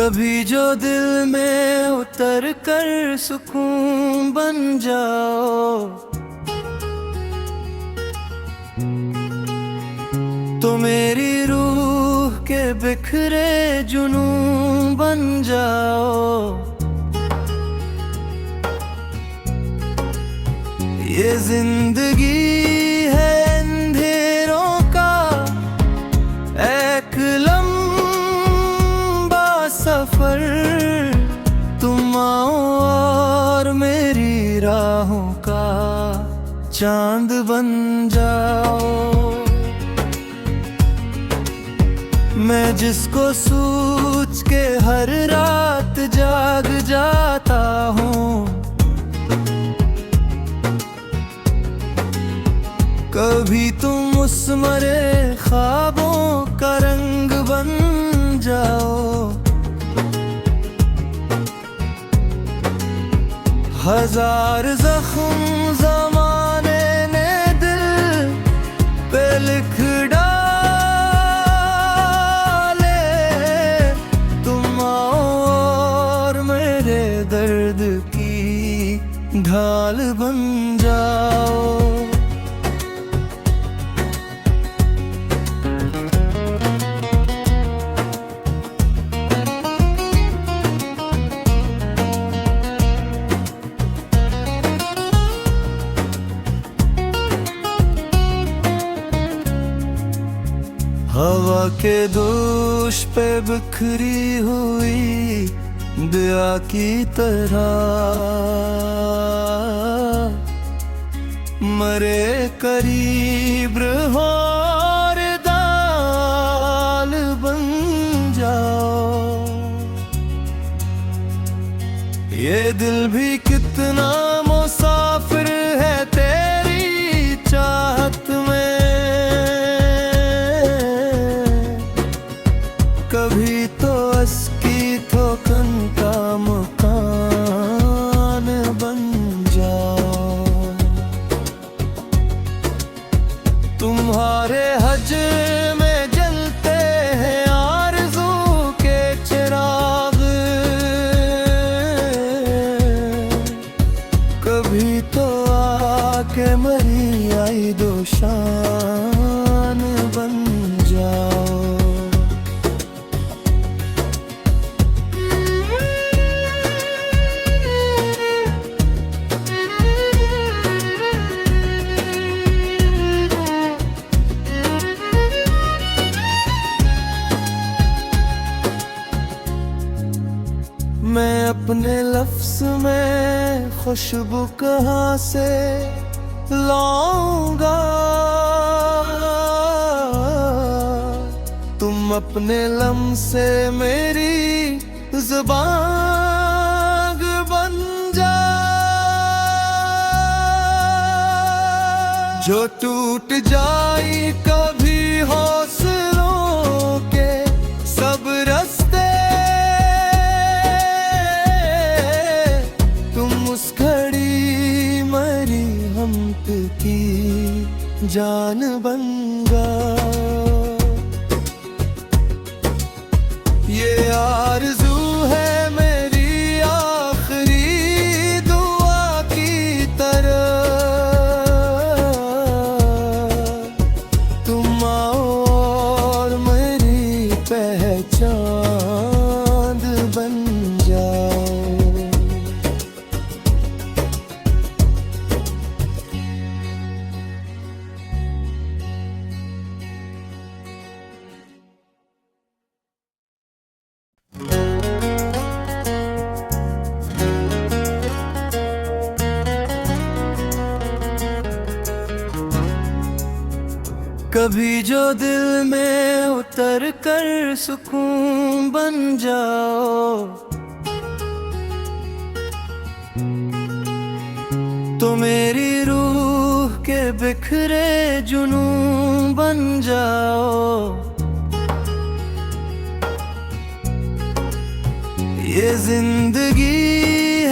कभी जो दिल में उतर कर सुकून बन जाओ, तो मेरी रूह के बिखरे जुनून बन जाओ। ये जिंदगी है अंधेरों का एक लंबा सफर, तुम आओ और मेरी राहों का चांद बन जाओ। मैं जिसको सोच के हर रात जाग जाता हूँ, कभी तुम उस मरे ख्वाबों का रंग बन जाओ। हजार जख्म ज़माने ने दिल पे लिख डाले, तुम आओ और मेरे दर्द की ढाल बन जाओ। हवा के दोष पे बिखरी हुई दिया की तरह, मरे करीब रहो और दाल बन जाओ। ये दिल भी कितना मुसाफिर है तेरी चाहत में, कभी तो अस्की थोकन का मकान बन जाओ। तुम्हारे हज में जलते हैं आरज़ू के चिराग, कभी तो आके मरी आई दो शान बन जाओ। मैं अपने लफ्ज़ में खुशबू कहाँ से लाऊंगा, तुम अपने लम्से मेरी ज़ुबान बन जाओ। जो टूट जाए कभी हौसलों के सब रास्ते, उस घड़ी मरी हम की जान बन जाओ। ये आरज़ू है मेरी आखिरी दुआ की तरह, तुम आओ और मेरी पहचान बन जाओ। कभी जो दिल में उतर कर सुकून बन जाओ, तो मेरी रूह के बिखरे जुनून बन जाओ। ये जिंदगी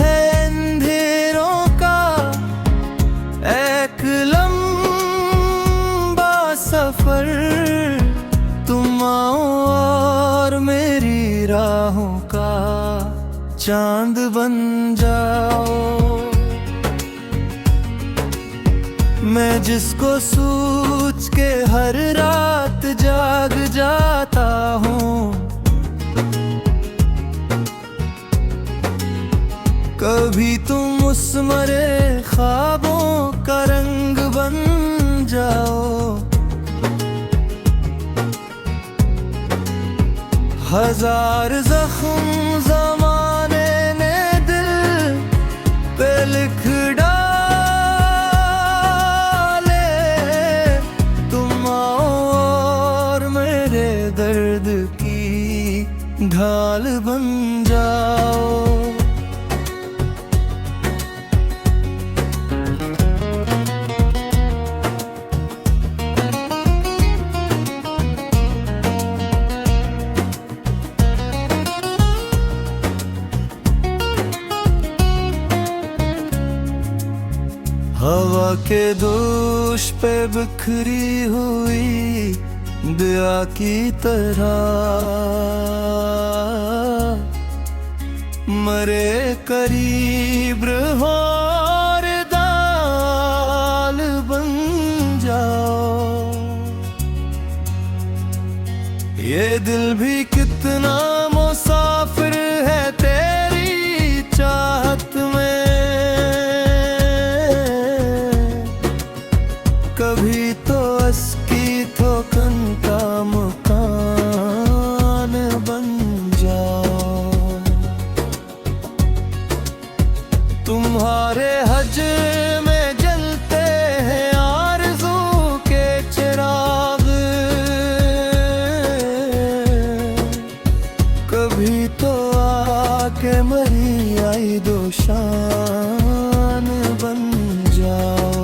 है अंधेरों का एक लंबा सफर, तुम आओ और मेरी राहों का चांद बन जाओ। मैं जिसको सोच के हर रात जाग जाता हूँ, कभी तुम उस मरे ख्वाबों का रंग बन जाओ। हजार जख्म ज़माने ने दिल पे लिख डाले, तुम आओ और मेरे दर्द की ढाल बन जाओ। हवा के दोष पे बिखरी हुई दिया की तरह, मरे करीब रहो और दाल बन जाओ। ये दिल भी कितना मुसाफिर है तेरी चाहत में, कभी तो अस्की थोकन का मकान बन जाओ। तुम्हारे हज में जलते हैं आरज़ू के चिराग, कभी तो आके मरी आई दो शान बन जाओ।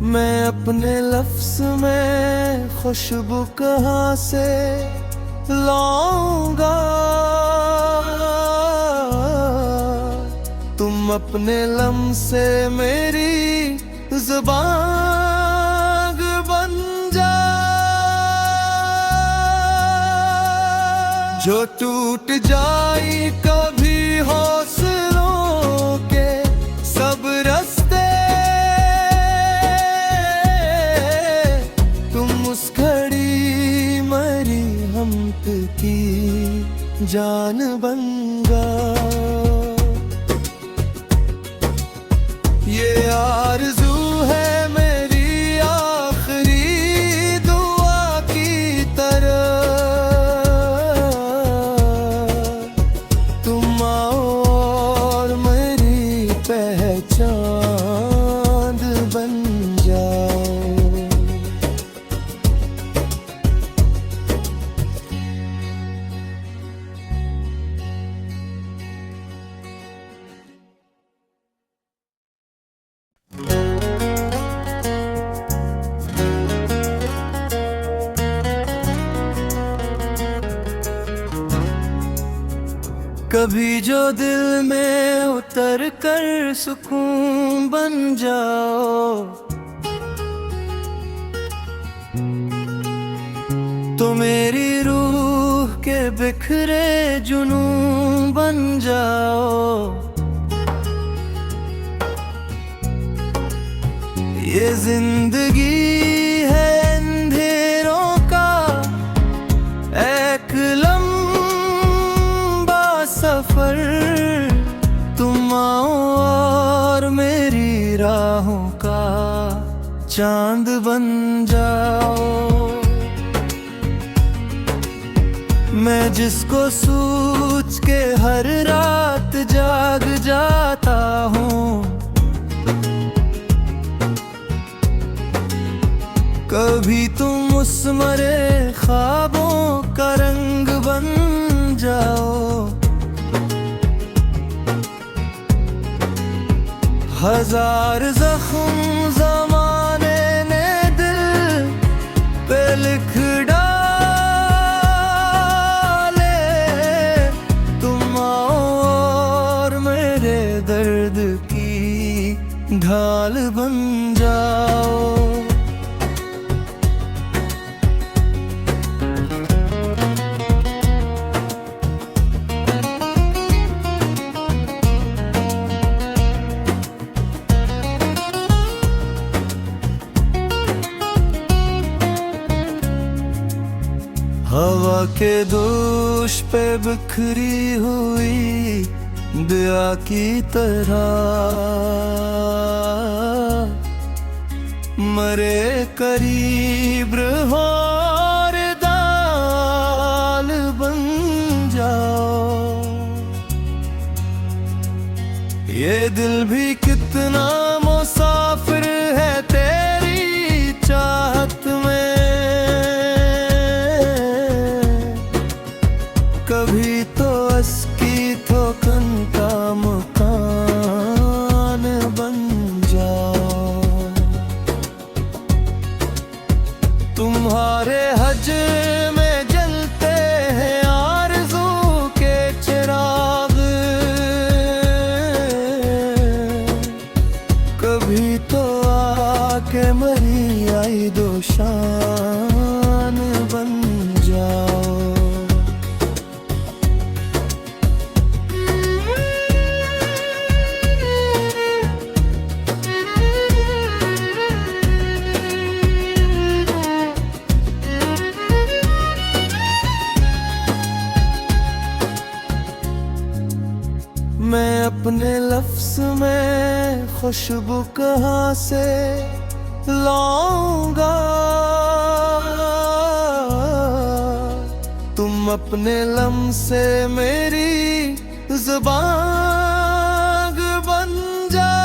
मैं अपने लफ्ज़ में खुशबू कहाँ से लाऊंगा, तुम अपने लम्से मेरी ज़ुबान बन जाओ। जो टूट जाए कभी हौसलों के सब रास्ते, उस घड़ी मरी हम की जान बन जाओ। ये आरज़ू है मेरी आखिरी दुआ की तरह, तुम आओ और मेरी पहचान बन जाओ। कभी जो दिल में उतर कर सुकून बन जाओ, तो मेरी रूह के बिखरे जुनून बन जाओ। ये जिंदगी है अंधेरों का एक लंबा सफर, तुम आओ और मेरी राहों का चांद बन जाओ। मैं जिसको सोच के हर रात जाग जाता हूँ, कभी तुम उस मरे ख्वाबों का रंग बन जाओ। हजार जख्म ज़माने ने दिल पे लिख डाले, दर्द की ढाल बन जाओ। हवा के दोष पे बिखरी हुई दिया की तरह मरे करीब और दाल बन जाओ। ये दिल भी कितना मुसाफिर है तेरी चाहत में, कभी तो अस्की थोकन का मकान बन जाओ। तुम्हारे हज में जलते हैं आरज़ू के चिराग, कभी तो आके मरी आई दो शान बन जाओ। मैं अपने लफ्ज़ में खुशबू कहाँ से लाऊंगा, तुम अपने लम्से मेरी ज़ुबान बन जाओ।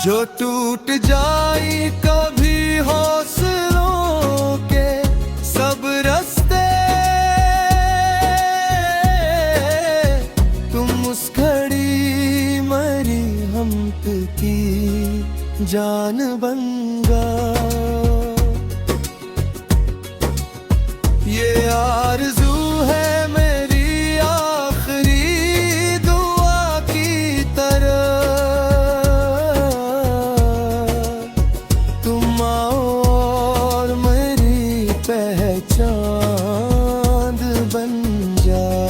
जो टूट जाए कभी हौसलों के सब रास्ते, तुम उस घड़ी मरी हम की जान बन जाओ। ये आरज़ू है मेरी आखिरी दुआ की तरह, तुम आओ और मेरी पहचान बन जाओ।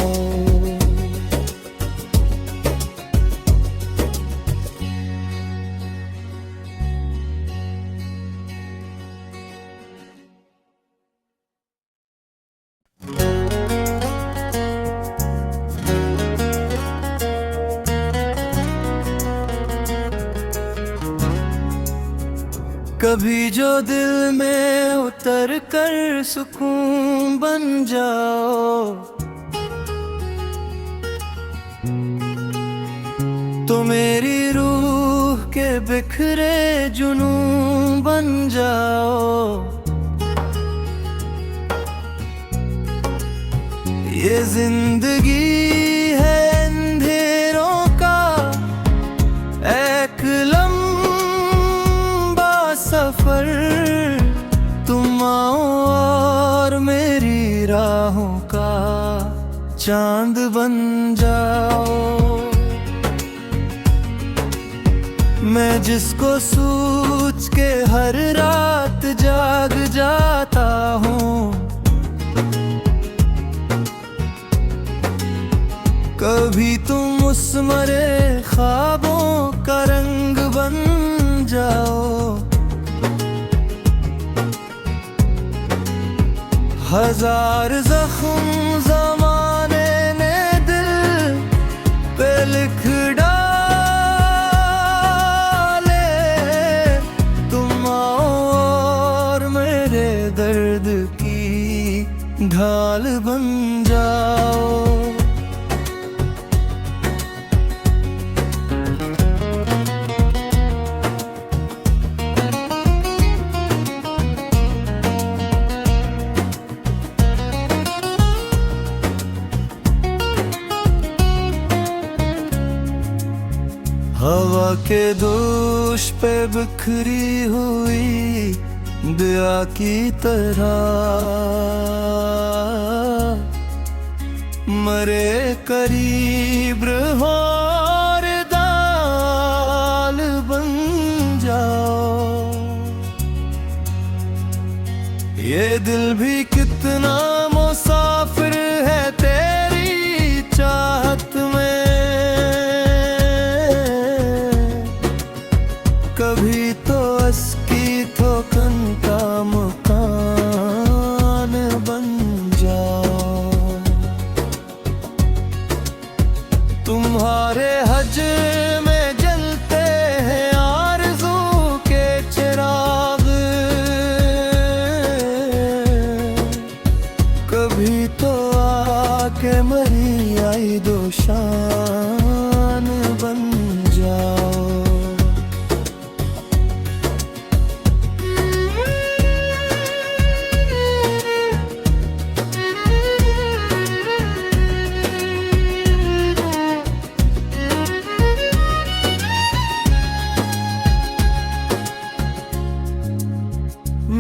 कभी जो दिल में उतर कर सुकून बन जाओ, तो मेरी रूह के बिखरे जुनून बन जाओ। ये जिंदगी है अंधेरों का एक सफर, तुम आओ और मेरी राहों का चांद बन जाओ। मैं जिसको सोच के हर रात जाग जाता हूँ, कभी तुम उस मरे ख्वाबों का रंग बन जाओ। हजार जख्म ज़माने ने दिल पे लिख डाले, तुम आओ और मेरे दर्द की ढाल बन जाओ। हवा के दोष पे बिखरी हुई दिया की तरह मरे करीब और दाल बन जाओ। ये दिल भी कितना मुसाफिर है तेरी चाहत में। कभी तो अस्की थोकन का मकान बन जाओ। तुम्हारे हज में जलते हैं आरज़ू के चिराग। कभी तो आके मरी आई दो शान बन जाओ।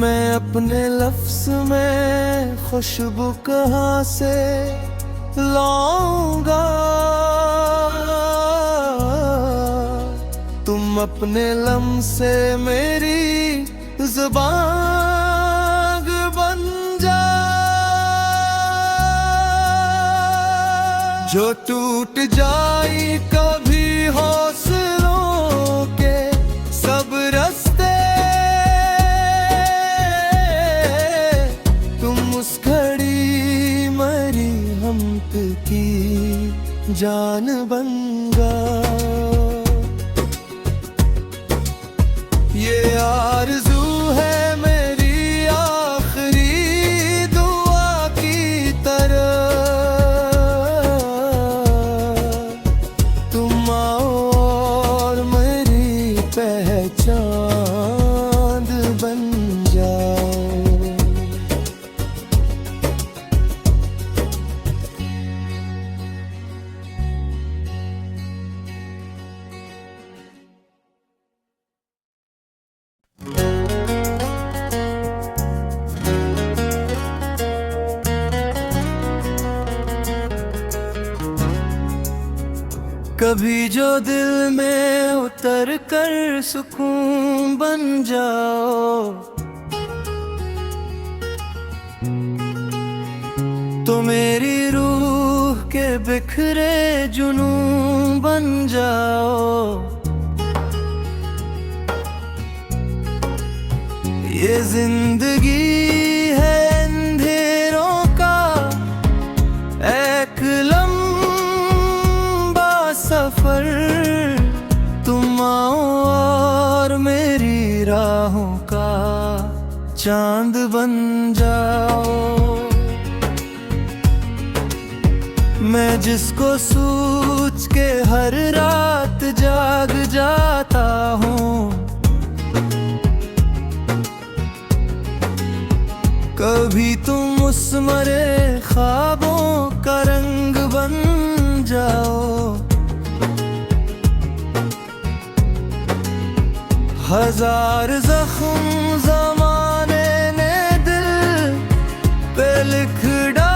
मैं अपने लफ्ज़ में खुशबू कहाँ से लाऊंगा। तुम अपने लम्से मेरी ज़ुबान बन जाओ। जो टूट जाई कभी हौसलों के सब रास्ते, की जान बन जाओ। ये आरज़ू है मेरी आखिरी दुआ की तरह। तुम आओ और मेरी पहचान बन जाओ। कभी जो दिल में उतर कर सुकून बन जाओ, तो मेरी रूह के बिखरे जुनून बन जाओ। ये जिंदगी है अंधेरों का एक लंबा सफर। तुम आओ और मेरी राहों का चांद बन जाओ। मैं जिसको सोच के हर रात जाग जाता हूँ, कभी तुम उस मरे ख्वाबों का रंग बन जाओ। हजार जख्म ज़माने ने दिल पे लिख डाले।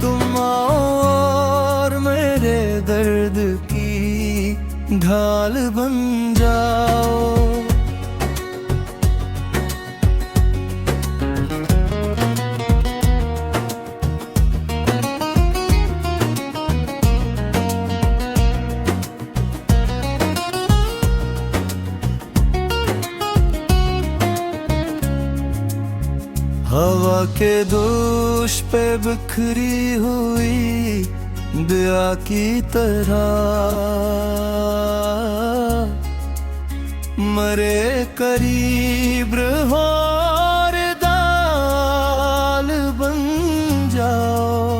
तुम आओ और मेरे दर्द की ढाल बन जाओ। हवा के दोष पे बिखरी हुई दिया की तरह, मरे करीब और दाल बन जाओ।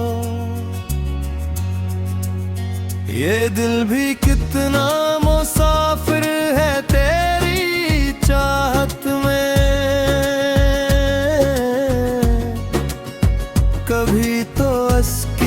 ये दिल भी कितना मुसाफिर है तेरी चाहत में। कभी तो अस्की